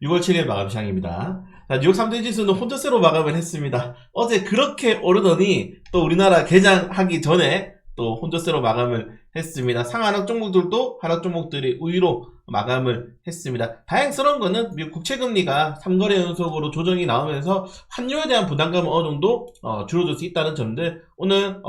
6월 7일 마감 시장입니다. 자, 뉴욕 3대 지수는 혼자세로 마감을 했습니다. 어제 그렇게 오르더니 또 우리나라 개장하기 전에 또 혼자세로 마감을 했습니다. 상하락 종목들도 하락 종목들이 우위로 마감을 했습니다. 다행스러운 거는 미국 국채금리가 3거래 연속으로 조정이 나오면서 환율에 대한 부담감은 어느 정도 줄어들 수 있다는 점들. 오늘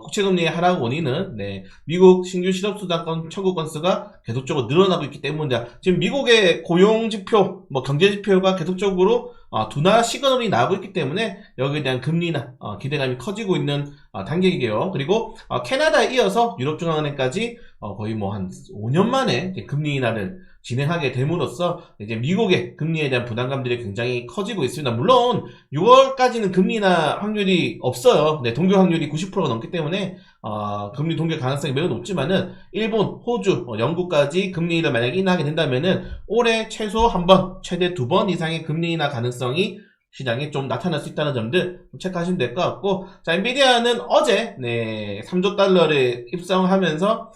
국채금리의 하락 원인은 미국 신규 실업수당 청구 건수가 계속적으로 늘어나고 있기 때문이다. 지금 미국의 고용지표, 경제지표가 계속적으로 둔화 시그널이 나오고 있기 때문에 여기에 대한 금리나 기대감이 커지고 있는 단계이고요. 그리고 캐나다에 이어서 유럽중앙은행까지 거의 한 5년 만에 금리 인하를 진행하게 됨으로써 이제 미국의 금리에 대한 부담감들이 굉장히 커지고 있습니다. 물론 6월까지는 금리 인하 확률이 없어요. 동결 확률이 90%가 넘기 때문에 금리 동결 가능성이 매우 높지만은 일본, 호주, 영국까지 금리를 만약에 인하하게 된다면은 올해 최소 한 번, 최대 2번 이상의 금리 인하 가능성이 시장에 좀 나타날 수 있다는 점들 체크하시면 될 것 같고, 자, 엔비디아는 어제 3조 달러를 입성하면서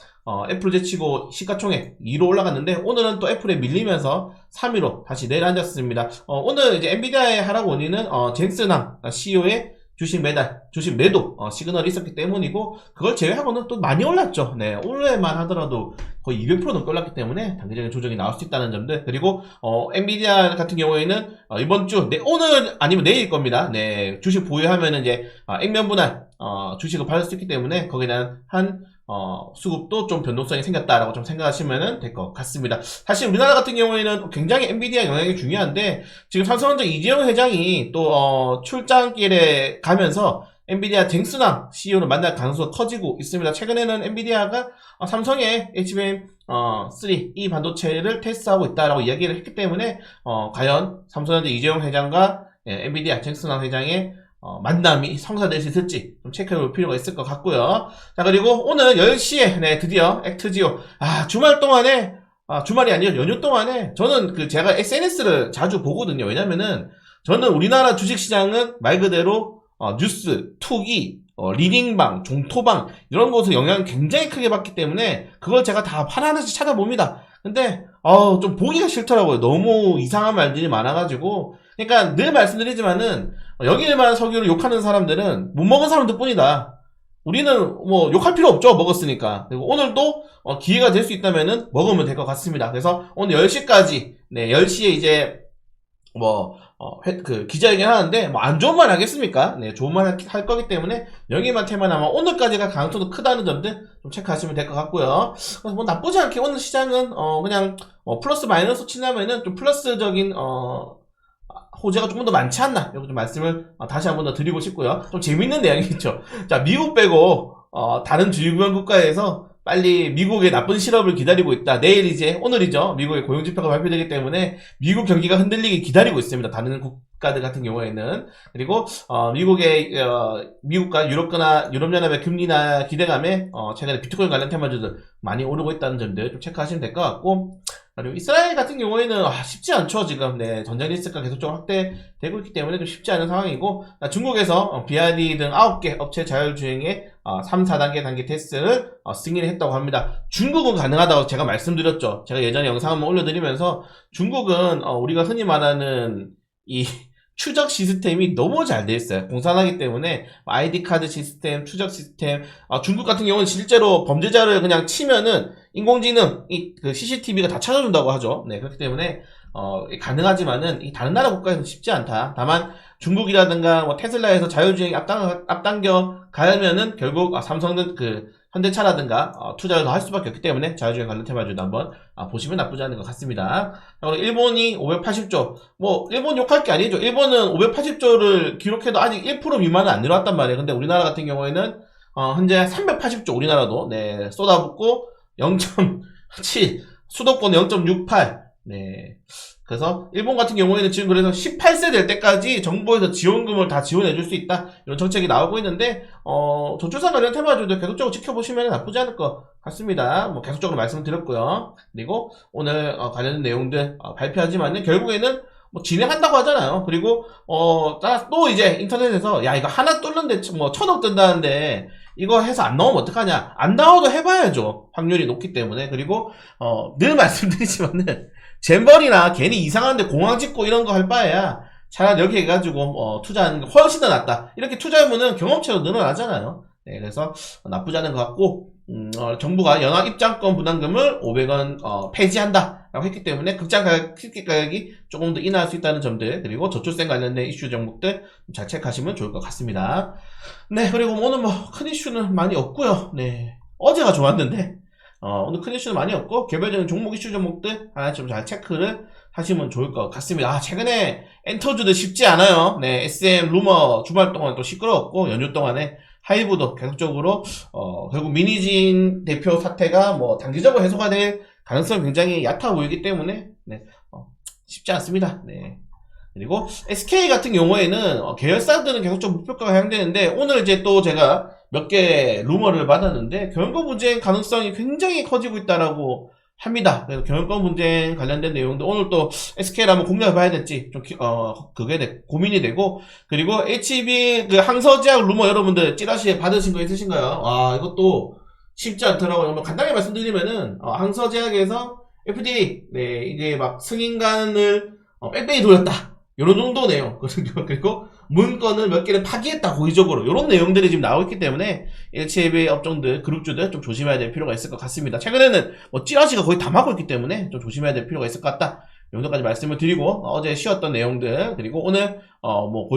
애플 제치고 시가총액 2로 올라갔는데, 오늘은 또 애플에 밀리면서 3위로 다시 내려앉았습니다. 오늘 이제 엔비디아의 하락 원인은 젠슨항 CEO의 주식 매도 시그널이 있었기 때문이고, 그걸 제외하고는 또 많이 올랐죠. 올해만 하더라도 거의 200% 넘게 올랐기 때문에 단기적인 조정이 나올 수 있다는 점들. 그리고 엔비디아 같은 경우에는 이번 주 오늘 아니면 내일 겁니다. 주식 보유하면 이제 액면 분할 주식을 받을 수 있기 때문에 거기에 대한 수급도 좀 변동성이 생겼다라고 좀 생각하시면 될 것 같습니다. 사실 우리나라 같은 경우에는 굉장히 엔비디아 영향이 중요한데, 지금 삼성전자 이재용 회장이 또 출장길에 가면서 엔비디아 잭슨왕 CEO를 만날 가능성이 커지고 있습니다. 최근에는 엔비디아가 삼성의 HBM3 이 반도체를 테스트하고 있다라고 이야기를 했기 때문에 과연 삼성전자 이재용 회장과 엔비디아 잭슨왕 회장의 만남이 성사될 수 있을지 좀 체크해볼 필요가 있을 것 같고요. 자, 그리고 오늘 10시에 드디어 액트지오 주말 동안에 주말이 아니라 연휴 동안에 저는 제가 SNS를 자주 보거든요. 왜냐면은 저는 우리나라 주식시장은 말 그대로 뉴스, 투기, 리딩방, 종토방 이런 곳에 영향을 굉장히 크게 받기 때문에 그걸 제가 다 하나하나씩 찾아봅니다. 근데 좀 보기가 싫더라고요. 너무 이상한 말들이 많아가지고. 그러니까 늘 말씀드리지만은 여기에만 석유를 욕하는 사람들은 못 먹은 사람들 뿐이다. 우리는 욕할 필요 없죠. 먹었으니까. 그리고 오늘도 기회가 될 수 있다면은 먹으면 될 것 같습니다. 그래서 오늘 10시까지 10시에 이제 기자회견 하는데, 안 좋은 말 하겠습니까? 좋은 말 할 거기 때문에, 여기만 테마는 아마 오늘까지가 가능성도 크다는 점들 좀 체크하시면 될 것 같고요. 그래서 나쁘지 않게 오늘 시장은, 그냥, 플러스 마이너스 치냐면은 좀 플러스적인, 호재가 조금 더 많지 않나? 이거 좀 말씀을 다시 한 번 더 드리고 싶고요. 좀 재밌는 내용이 있죠. 자, 미국 빼고, 다른 주요국가 국가에서 빨리 미국의 나쁜 실업을 기다리고 있다. 오늘이죠. 미국의 고용지표가 발표되기 때문에 미국 경기가 흔들리기 기다리고 있습니다. 다른 국가들 같은 경우에는. 그리고, 미국과 유럽연합의 금리나 기대감에, 최근에 비트코인 관련 테마주들 많이 오르고 있다는 점들 좀 체크하시면 될 것 같고, 그리고 이스라엘 같은 경우에는 쉽지 않죠. 지금 전쟁 리스크가 계속적으로 확대되고 있기 때문에 좀 쉽지 않은 상황이고, 중국에서 BYD 등 9개 업체 자율주행의 3, 4단계 단계 테스트를 승인을 했다고 합니다. 중국은 가능하다고 제가 말씀드렸죠. 제가 예전에 영상 한번 올려드리면서, 중국은 우리가 흔히 말하는 이 추적 시스템이 너무 잘 돼 있어요. 공산하기 때문에 ID 카드 시스템, 추적 시스템. 중국 같은 경우는 실제로 범죄자를 그냥 치면은 인공지능, CCTV가 다 찾아준다고 하죠. 그렇기 때문에 가능하지만은 이 다른 나라 국가에서는 쉽지 않다. 다만 중국이라든가 테슬라에서 자율주행 앞당겨 가면은 결국 삼성은 현대차라든가 투자를 더 할 수밖에 없기 때문에 자율주행 관련 테마주도 한번 보시면 나쁘지 않은 것 같습니다. 그리고 일본이 580조, 일본 욕할 게 아니죠. 일본은 580조를 기록해도 아직 1% 미만은 안 내려왔단 말이에요. 근데 우리나라 같은 경우에는 현재 380조 우리나라도 쏟아붓고 0.7, 수도권 0.68. 그래서 일본 같은 경우에는 지금 그래서 18세 될 때까지 정부에서 지원금을 다 지원해줄 수 있다, 이런 정책이 나오고 있는데, 저출산 관련 테마주도 계속적으로 지켜보시면 나쁘지 않을 것 같습니다. 계속적으로 말씀드렸고요. 그리고 오늘 관련된 내용들 발표하지만은 결국에는 진행한다고 하잖아요. 그리고 또 이제 인터넷에서 이거 하나 뚫는데 1,000억 든다는데 이거 해서 안 나오면 어떡하냐? 안 나와도 해봐야죠. 확률이 높기 때문에. 그리고 늘 말씀드리지만은 잼버리나 괜히 이상한데 공항 짓고 이런 거 할 바에야 차라리 여기 해가지고 투자하는 게 훨씬 더 낫다. 이렇게 투자해보면 경험치도 늘어나잖아요. 네, 그래서 나쁘지 않은 것 같고 정부가 연합 입장권 부담금을 500원 폐지한다 라고 했기 때문에 극장 가격, 티켓 가격이 조금 더 인하할 수 있다는 점들, 그리고 저출생 관련된 이슈 종목들 잘 체크하시면 좋을 것 같습니다. 네, 그리고 오늘 뭐 큰 이슈는 많이 없고요. 네, 어제가 좋았는데 오늘 큰 이슈는 많이 없고 개별적인 종목 이슈 종목들 하나 좀 잘 체크를 하시면 좋을 것 같습니다. 최근에 엔터주도 쉽지 않아요. 네, SM 루머 주말 동안 또 시끄러웠고, 연휴 동안에 하이브도 계속적으로 결국 미니진 대표 사태가 뭐 단기적으로 해소가 될 가능성이 굉장히 얕아 보이기 때문에 네, 쉽지 않습니다. 네. 그리고 SK 같은 경우에는 계열사들은 계속적으로 목표가가 향되는데, 오늘 이제 또 제가 몇 개 루머를 받았는데 경영권 분쟁 가능성이 굉장히 커지고 있다라고 합니다. 그래서 경영권 분쟁 관련된 내용도 오늘 또 SK를 한번 공략해 봐야 될지 좀 고민이 되고, 그리고 HB 그 항서제약 루머 여러분들 찌라시에 받으신 거 있으신가요? 이것도 쉽지 않더라고요. 간단히 말씀드리면은 항서제약에서 FDA 네 이제 막 승인간을 뺑뺑이 돌렸다, 요런 정도네요. 그리고 문건을 몇 개를 파기했다, 고의적으로. 요런 내용들이 지금 나오고 있기 때문에 HAB 업종들, 그룹주들 좀 조심해야 될 필요가 있을 것 같습니다. 최근에는 뭐 찌라시가 거의 다 막고 있기 때문에 좀 조심해야 될 필요가 있을 것 같다. 이 정도까지 말씀을 드리고, 어제 쉬었던 내용들, 그리고 오늘 뭐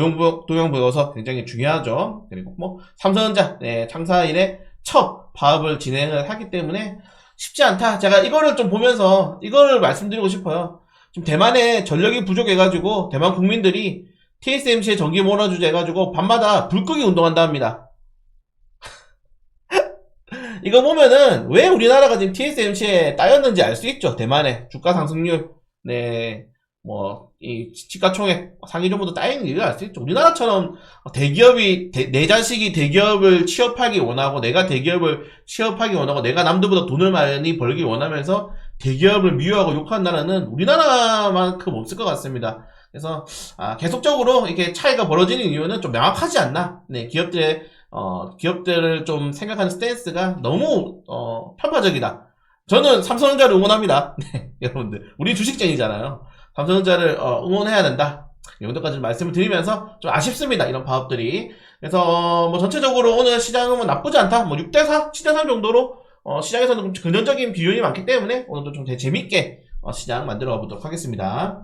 도용보여서 굉장히 중요하죠. 그리고 뭐 삼성전자 네, 창사 이래 첫 파업을 진행을 하기 때문에 쉽지 않다. 제가 이거를 좀 보면서 이거를 말씀드리고 싶어요. 지금 대만에 전력이 부족해가지고 대만 국민들이 TSMC의 전기 몰아주자 해가지고 밤마다 불 끄기 운동한다 합니다. 이거 보면은 왜 우리나라가 지금 TSMC에 따였는지 알 수 있죠. 대만의 주가 상승률, 네, 뭐 이 시가총액 상위 정도도 따이는 이유를 알 수 있죠. 우리나라처럼 대기업이 내 자식이 대기업을 취업하기 원하고, 내가 대기업을 취업하기 원하고, 내가 남들보다 돈을 많이 벌기 원하면서 대기업을 미워하고 욕하는 나라는 우리나라만큼 없을 것 같습니다. 그래서 계속적으로 이렇게 차이가 벌어지는 이유는 좀 명확하지 않나. 네, 기업들을 좀 생각하는 스탠스가 너무 편파적이다. 저는 삼성전자를 응원합니다. 네, 여러분들 우리 주식쟁이잖아요. 삼성전자를 응원해야 된다. 이 정도까지 말씀을 드리면서 좀 아쉽습니다, 이런 파업들이. 그래서 뭐 전체적으로 오늘 시장은 뭐 나쁘지 않다. 뭐 6대4, 7대3 정도로 시장에서는 금전적인 비율이 많기 때문에 오늘도 좀 되게 재밌게 시장 만들어 보도록 하겠습니다.